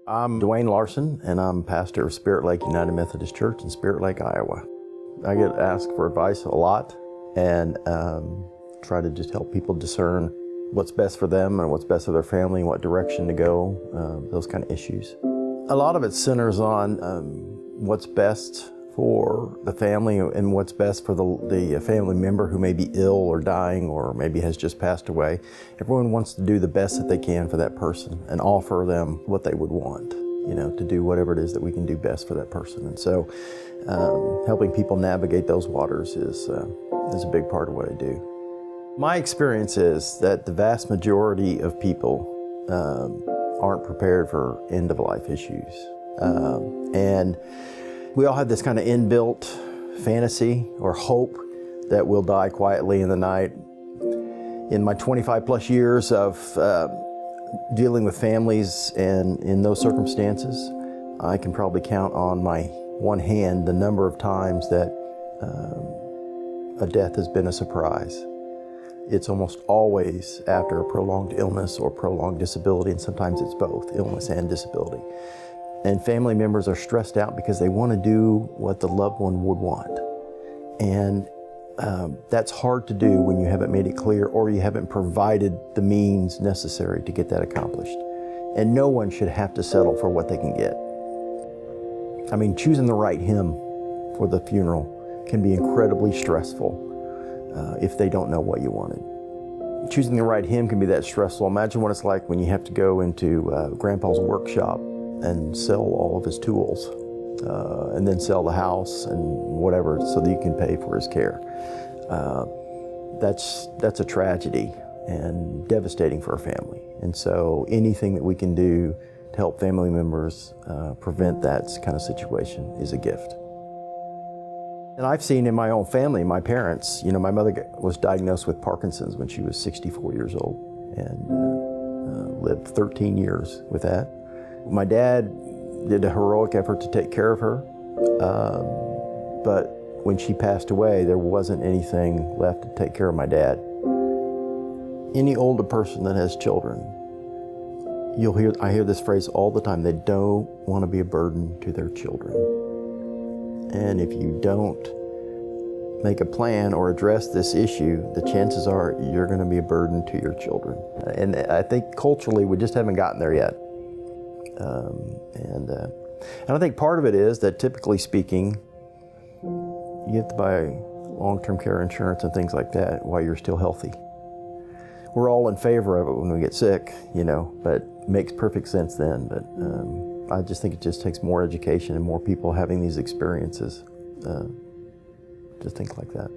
I'm Duane Larson, and I'm pastor of Spirit Lake United Methodist Church in Spirit Lake, Iowa. I get asked for advice a lot and try to just help people discern what's best for them and what's best for their family, what direction to go, those kind of issues. A lot of it centers on what's best for the family and what's best for the family member who may be ill or dying or maybe has just passed away. Everyone wants to do the best that they can for that person and offer them what they would want, to do whatever it is that we can do best for that person. And so helping people navigate those waters is a big part of what I do. My experience is that the vast majority of people aren't prepared for end-of-life issues. And we all have this kind of inbuilt fantasy or hope that we'll die quietly in the night. In my 25 plus years of dealing with families and in those circumstances, I can probably count on my one hand the number of times that a death has been a surprise. It's almost always after a prolonged illness or prolonged disability, and sometimes it's both, illness and disability. And family members are stressed out because they want to do what the loved one would want. And that's hard to do when you haven't made it clear or you haven't provided the means necessary to get that accomplished. And no one should have to settle for what they can get. I mean, choosing the right hymn for the funeral can be incredibly stressful if they don't know what you wanted. Choosing the right hymn can be that stressful. Imagine what it's like when you have to go into Grandpa's workshop and sell all of his tools, and then sell the house and whatever so that you can pay for his care. That's a tragedy and devastating for a family. And so anything that we can do to help family members prevent that kind of situation is a gift. And I've seen in my own family, my parents, my mother was diagnosed with Parkinson's when she was 64 years old and lived 13 years with that. My dad did a heroic effort to take care of her, but when she passed away, there wasn't anything left to take care of my dad. Any older person that has children, I hear this phrase all the time, they don't want to be a burden to their children. And if you don't make a plan or address this issue, the chances are you're going to be a burden to your children. And I think culturally we just haven't gotten there yet. And I think part of it is that typically speaking, you have to buy long-term care insurance and things like that while you're still healthy. We're all in favor of it when we get sick, but it makes perfect sense then. But I just think it just takes more education and more people having these experiences to think like that.